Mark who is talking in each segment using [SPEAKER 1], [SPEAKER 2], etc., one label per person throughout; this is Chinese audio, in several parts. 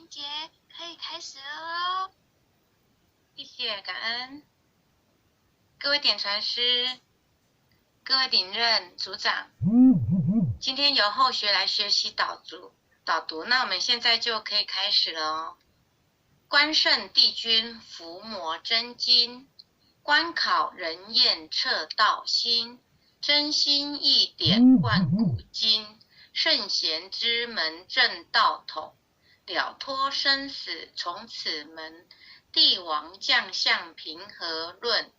[SPEAKER 1] 林姐，可以开始了哦。
[SPEAKER 2] 谢谢，感恩。各位点传师，各位领任组长，今天由后学来学习导读，那我们现在就可以开始了哦。关圣帝君伏魔真经，关考人验测道心，真心一点贯古今，圣贤之门正道统，了脱生死从此门，帝王将相平和论，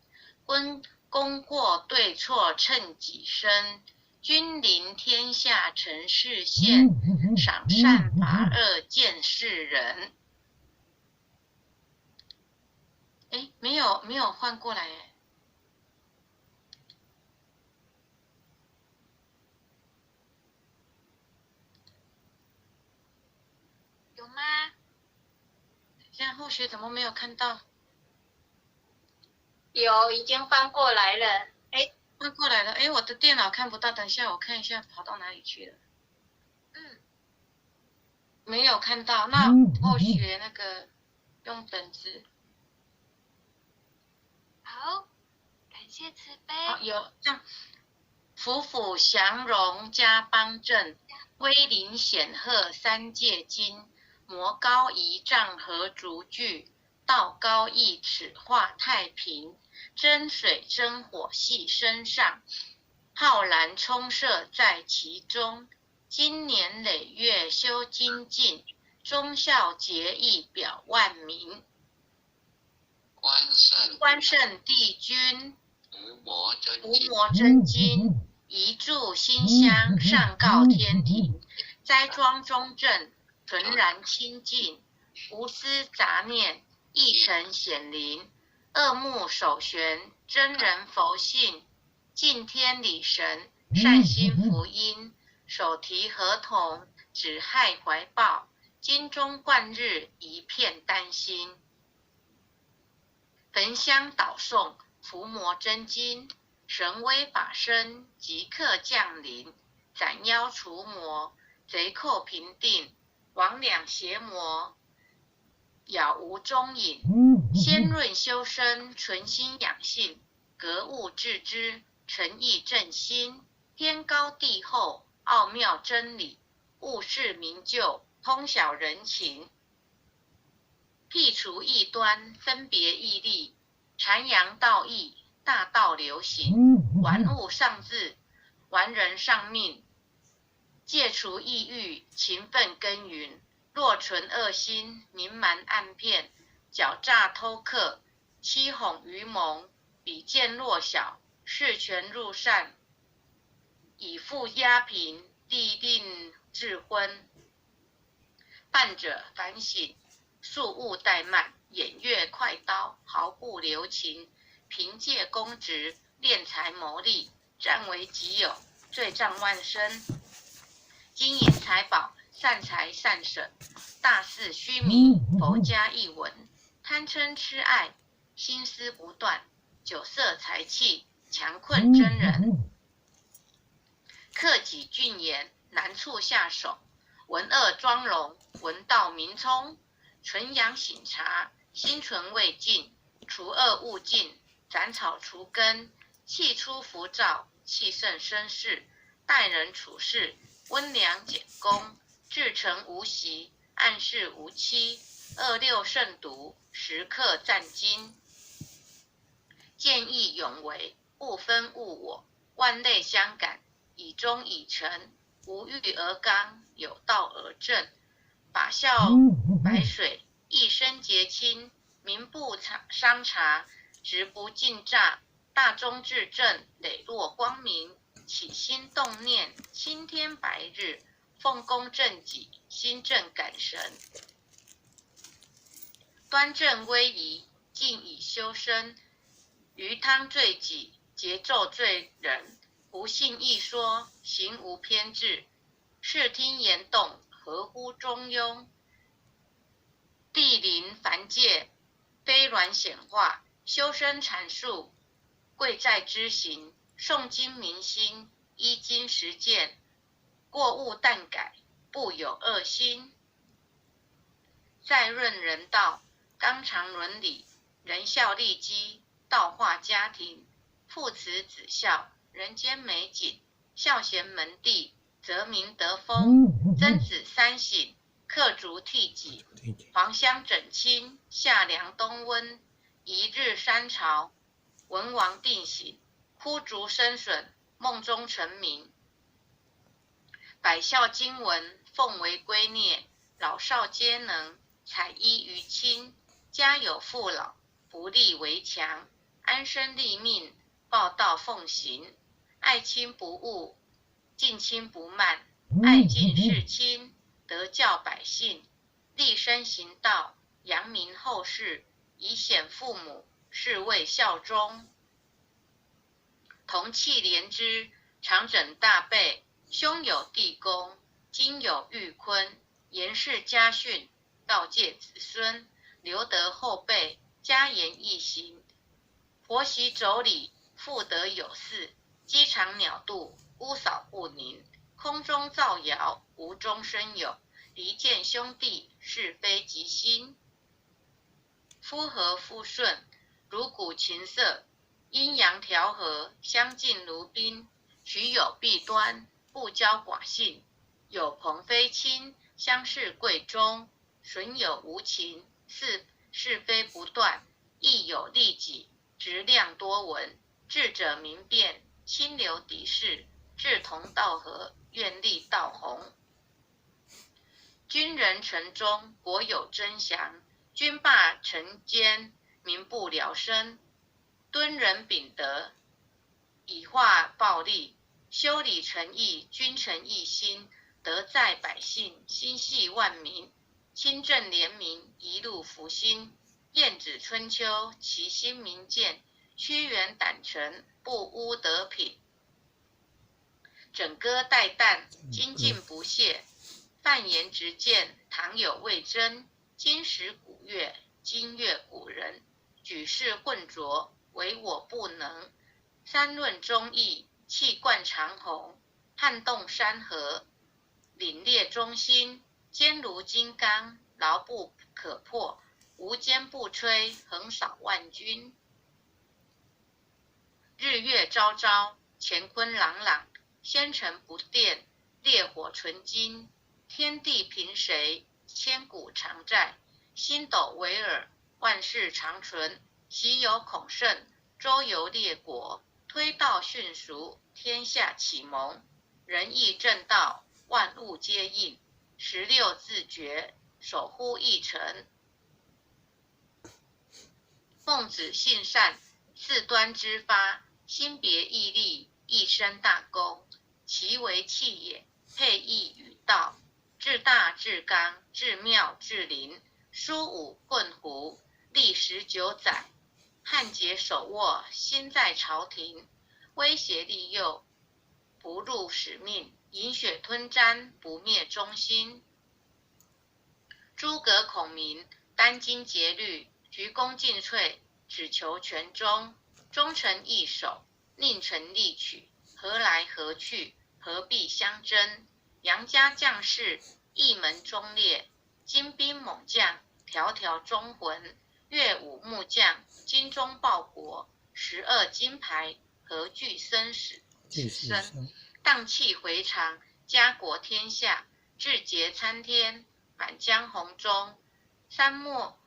[SPEAKER 2] 功过对错称己身，君临天下成事现，赏善罚恶见世人。没有换过来耶。
[SPEAKER 1] 有吗？
[SPEAKER 2] 现在后学怎么没有看到？
[SPEAKER 1] 有，已经翻过来了。
[SPEAKER 2] 换过来了。我的电脑看不到，等一下我看一下跑到哪里去了。没有看到。那后学那个用本子。
[SPEAKER 1] 好，感谢慈悲。
[SPEAKER 2] 好，有这样。府府祥荣家邦正，威灵显赫三界金。魔高一丈何足惧，道高一尺化太平。真水真火系身上，浩然充塞在其中。经年累月修精进，忠孝节义表万民。关圣帝君伏魔真经，一炷馨香上告天庭。斋庄中正，纯然清净，无私杂念，一尘显灵。恶目守玄，真人佛性，敬天理神，善心福音。手提合同，只害怀抱，金钟贯日，一片丹心。焚香导诵伏魔真经，神威法身即刻降临，斩妖除魔，贼寇平定，魍魉邪魔杳无踪影。先润修身，存心养性，格物致知，诚意正心。天高地厚，奥妙真理，物事明就，通晓人情。辟除异端，分别义利，阐扬道义，大道流行。玩物丧志，玩人丧命。戒除抑郁，勤奋耕耘。若存恶心，明瞒暗骗，狡诈偷克，欺哄愚蒙。比贱弱小，视权入善，以富压贫，地令致昏。犯者反省，速勿怠慢，偃月快刀，毫不留情。凭借公职，敛财谋利，占为己有，罪障万身。金银财宝，善财善省，大肆虚名，佛家一文。贪嗔痴爱，心思不断，酒色财气，强困真人。克己峻严，难处下手。文恶庄容，文道明聪。纯阳醒察，心存未尽。除恶务尽，斩草除根。气出浮躁，气盛生事。待人处事，温良俭恭。至诚无息，暗示无欺。恶六慎独，时刻战兢。见义勇为，不分物我。万类相感，以忠以诚。无欲而刚，有道而正。法效白水，一身洁清。民不伤察，直不尽诈。大忠至正，磊落光明。起心动念，青天白日。奉公正己，心正感神。端正威仪，静以修身。鱼汤醉己，节奏醉人。不信一说，行无偏执。视听言动，合乎中庸。地灵凡界，非鸾显化。修身阐述，贵在知行。诵经明心，依经实践。过误淡改，不有恶心。再润人道，纲常伦理，仁孝利基，道化家庭，父慈子孝，人间美景，孝贤门第，则民得风，曾子三省，克竹替己，黄香整清，夏凉冬温，一日三朝，文王定省，枯竹生笋，梦中成名。百孝经文，奉为圭臬，老少皆能，采衣娱亲，家有父老，不立为强，安身立命，报道奉行，爱亲不误，敬亲不慢，爱敬事亲，德教百姓，立身行道，扬名后世，以显父母，是谓孝忠。同气连枝，常枕大背，兄有弟恭，今有玉坤，严氏家训，告诫子孙，留得后辈，家言义行。婆媳妯娌，妇德有嗣，鸡肠鸟肚，姑嫂不宁，空中造谣，无中生有，离间兄弟，是非吉心。夫和妇顺，如鼓琴瑟，阴阳调和，相敬如宾，许有弊端，不骄寡信，有朋非亲，相视贵重，损友无情，是非不断，亦有利己，直量多闻，智者明辨，清流敌视，志同道合，愿力道弘。君人臣忠，国有真祥，君霸臣奸，民不聊生。敦仁秉德，以化暴力，修理诚意，君臣一心，德在百姓，心系万民，清正廉明，一路福星。晏子春秋，其心明鉴，屈原胆诚，不污德品。枕戈待旦，精进不懈，犯言直谏，唐有魏征，今时古乐，今乐古人，举世混浊，唯我不能。三论忠义，气贯长虹，撼动山河，凛冽忠心，坚如金刚，牢不可破，无坚不摧，横扫万军。日月昭昭，乾坤朗朗，仙尘不电，烈火纯金，天地平谁，千古常在，星斗维尔，万世长存。昔有孔圣，周游列国，推道训俗，天下启蒙，仁义正道，万物皆应，16自觉，守护一城。孟子性善，四端之发，心别毅力，一生大功，其为气也，配义与道，至大至刚，至妙至灵，书武混胡，历19载，汉节手握，心在朝廷，威胁利诱，不辱使命，饮血吞毡，不灭忠心。诸葛孔明，殚精竭虑，鞠躬尽瘁，只求全忠，忠诚义守，佞臣力取，何来何去，何必相争？杨家将士，一门忠烈，精兵猛将，条条忠魂，乐舞木匠，精忠报国，12金牌，何惧生死？荡气回肠，家国天下，志节参天，满江红钟。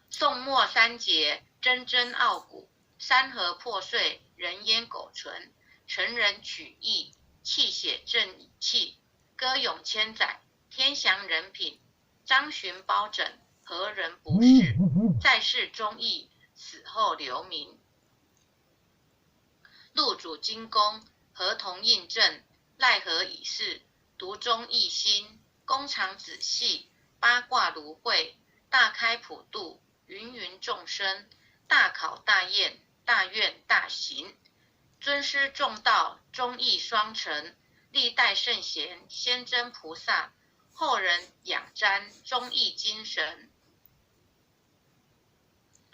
[SPEAKER 2] 宋末三杰，铮铮傲骨，山河破碎，人烟苟存。成人取义，气血正气，歌咏千载，天祥人品。张巡包拯，何人不是？在世忠义，死后留名。陆主金公，合同印证，奈何已逝，独忠一心，公常仔细，八卦芦荟，大开普度，芸芸众生，大考大验，大愿大行，尊师重道，忠义双成，历代圣贤，先真菩萨，后人仰瞻忠义精神。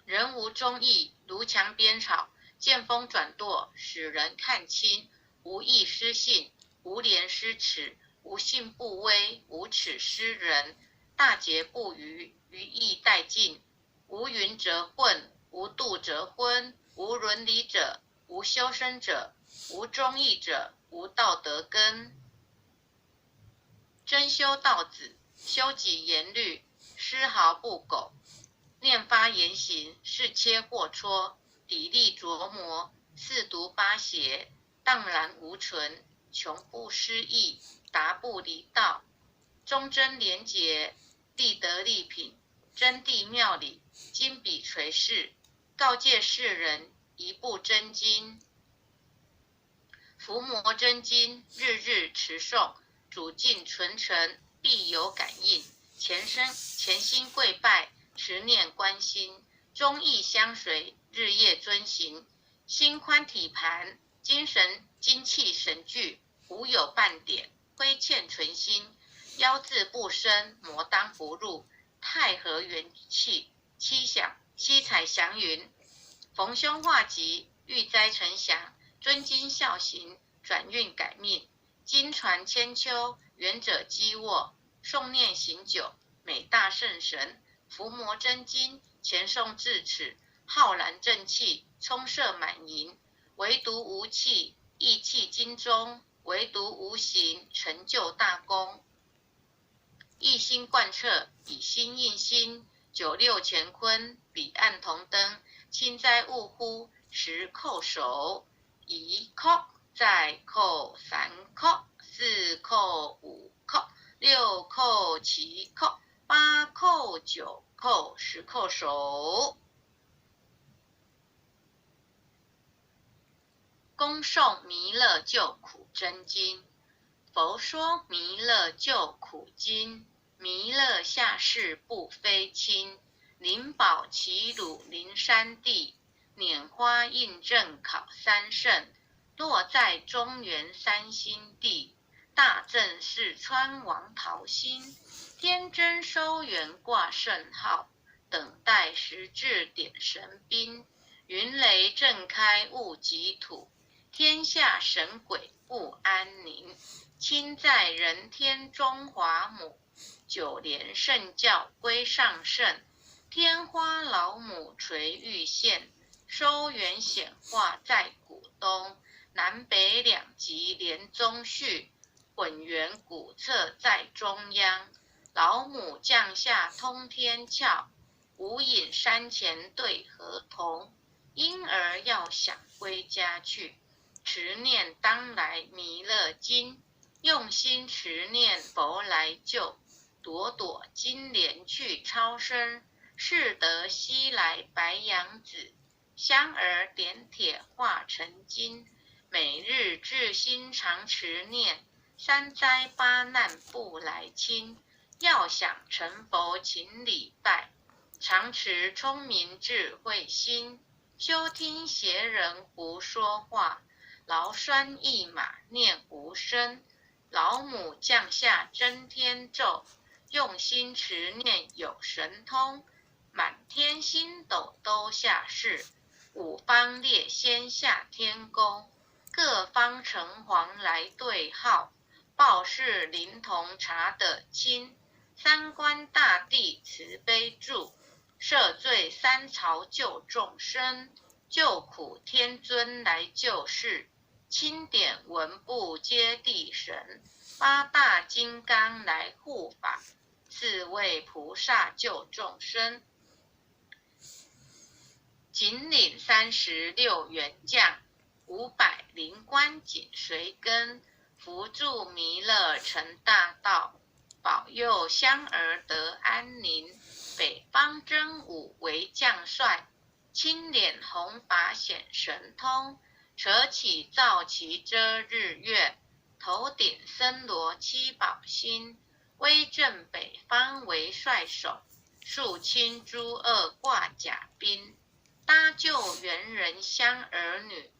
[SPEAKER 2] 人无忠义，如墙边草，见风转舵，使人看清，无义失信，无廉失耻，无信不威，无耻失人，大节不渝，余意殆尽。无云则混，无度则昏，无伦理者，无修身者，无忠义者，无道德根。真修道子，修己严律，丝毫不苟。念发言行，是切或戳，砥砺琢磨，四读八邪，荡然无存，穷不失意，达不离道，忠贞廉洁，立德立品，真谛妙理，金笔垂示，告诫世人，一部真经。伏魔真经，日日持诵，主尽纯诚，必有感应。前心跪拜，持念观心，忠义相随，日夜遵行。心宽体盘，精气神聚，无有半点亏欠存心。腰字不生，魔当不入。太和元气，七彩祥云。逢凶化吉，遇灾成祥。遵经孝行，转运改命。经传千秋，远者积握。诵念行久，美大圣神。伏魔真经，前诵至此，浩然正气，充塞满盈。唯独无气，意气精中；唯独无形，成就大功。一心贯彻，以心印心，九六乾坤，彼岸同灯。轻灾勿忽，时叩首，一叩，再叩，三叩，四叩，五叩，六叩，七叩，八叩，九叩，10叩首。恭诵弥勒救苦真经。佛说弥勒救苦经，弥勒下世不非轻。灵宝齐鲁灵山地，拈花印证考三圣。落在中原三星地，大正四川王桃心。天真收元挂圣号，等待时至点神兵。云雷震开物极土，天下神鬼不安宁。亲在人天中华母，九莲圣教归上圣。天花老母垂玉线，收元显化在古东。南北两极连宗序，混元古册在中央。老母降下通天窍，无影山前对河童。婴儿要想归家去，持念当来弥勒经。用心持念佛来救，朵朵金莲去超生。是得西来白羊子，香儿点铁化成金。每日至心常持念，三灾八难不来侵。要想成佛请礼拜，常持聪明智慧心。休听邪人胡说话，劳酸一马念无声。老母降下真天咒，用心持念有神通。满天星斗都下世，五方列仙下天宫。各方城隍来对号，报事灵童查得清。三官大帝慈悲助，赦罪三朝救众生。救苦天尊来救世，钦点文部接地神。八大金刚来护法，四位菩萨救众生。紧领36员将，500灵官紧随跟。扶助弥勒成大道，保佑香儿得安宁。北方真武为将帅，青脸红发显神通。扯起皂旗遮日月，头顶森罗七宝星。威震北方为帅首，肃清诸恶挂甲兵。搭救猿人香儿女，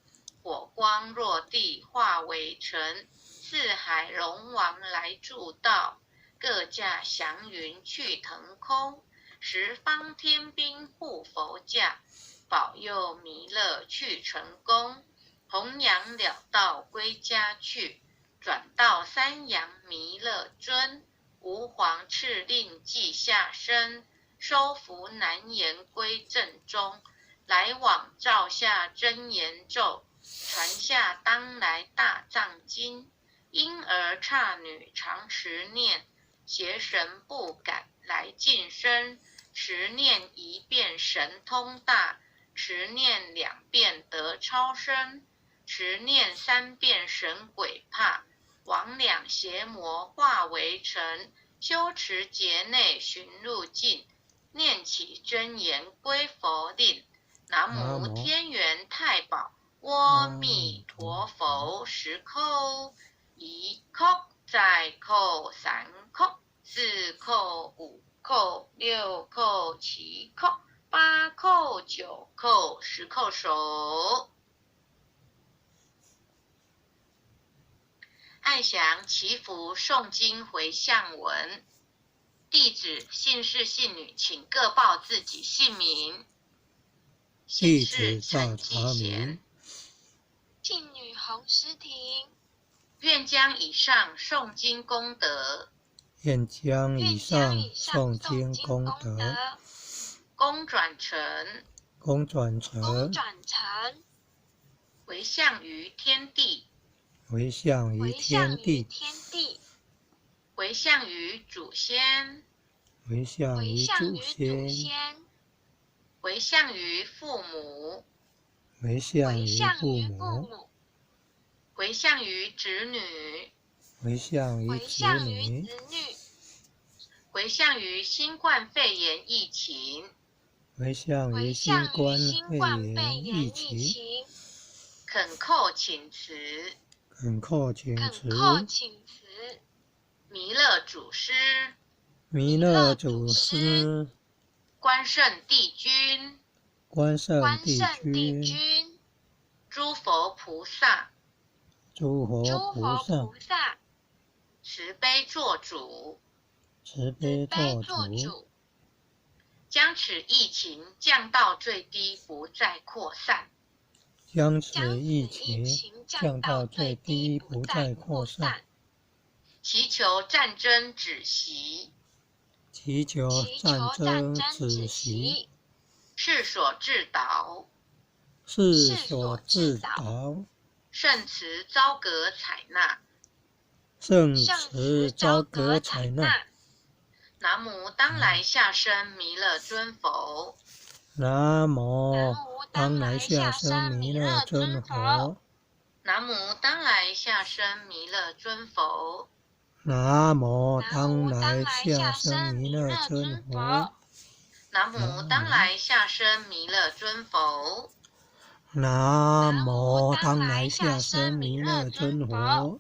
[SPEAKER 2] 火光落地化为尘。四海龙王来助道，各驾祥云去腾空。十方天兵护佛驾，保佑弥勒去成功。弘扬了道归家去，转到三阳弥勒尊。吾皇敕令稷下生，收服难言归正中。来往照下真言咒，传下当来大藏经。婴儿刹女常持念，邪神不敢来近身。持念一遍神通大，持念2遍得超生，持念3遍神鬼怕。魍魉邪魔化为尘，修持劫内寻路径。念起真言归佛令，南无天元太保阿弥陀佛10叩，1叩再叩3叩4叩5叩6叩7叩8叩9叩10叩手。爱详祈福诵经回向文。弟子姓氏姓名请各报自己姓名。
[SPEAKER 3] 弟子赵查明，
[SPEAKER 1] 姓女洪诗婷，
[SPEAKER 2] 愿将以上诵经功德，
[SPEAKER 3] 愿将以上诵经功德，
[SPEAKER 2] 功转成，回向于天地，
[SPEAKER 3] 回向于天地，
[SPEAKER 2] 回向于祖先，
[SPEAKER 3] 回向于祖先，
[SPEAKER 2] 回向于父母，
[SPEAKER 3] 回向于父母，
[SPEAKER 2] 回向于子女，
[SPEAKER 3] 回向于子女，
[SPEAKER 2] 回向于新冠肺炎疫情，
[SPEAKER 3] 回向于新冠肺炎疫情，
[SPEAKER 2] 恳叩请辞，弥勒祖师，关圣帝君，诸佛菩萨，慈悲做主，将此疫情降到最低，不再扩散。
[SPEAKER 3] 将此疫情降到最低，不再扩散。
[SPEAKER 2] 祈求战争止息，世所致导，圣慈昭格采纳，南无当来下生弥勒尊佛，
[SPEAKER 3] 南无当来下生弥勒尊佛，
[SPEAKER 2] 南无当来下生弥勒尊佛，
[SPEAKER 3] 南无当来下生弥勒尊佛，
[SPEAKER 2] 南无当来下生弥勒尊佛，
[SPEAKER 3] 南无当来下生弥勒尊佛。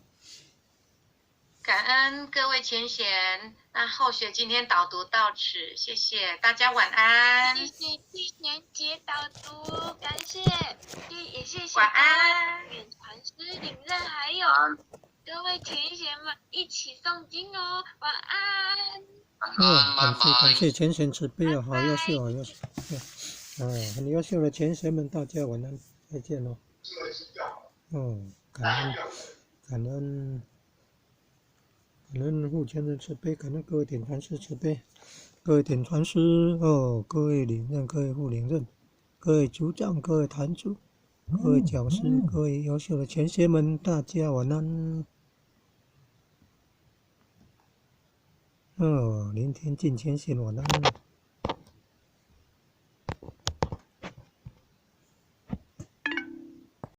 [SPEAKER 2] 感恩各位前贤，那后学今天导读到此，谢谢大家，晚安。
[SPEAKER 1] 谢谢去年节导读，感谢，也谢谢
[SPEAKER 2] 晚安
[SPEAKER 1] 远传师领任，还有各位前贤们一起诵经哦，晚安。
[SPEAKER 3] 感谢前贤慈悲哦，好优秀，好优秀，很优秀的前贤们，大家晚安，再见哦。感恩护前人慈悲，感恩各位点传师慈悲，各位点传师哦，各位领任，各位副领任，各位组长，各位坛主，各位讲师，各位优秀的前贤们，大家晚安。聆听进前贤，晚安。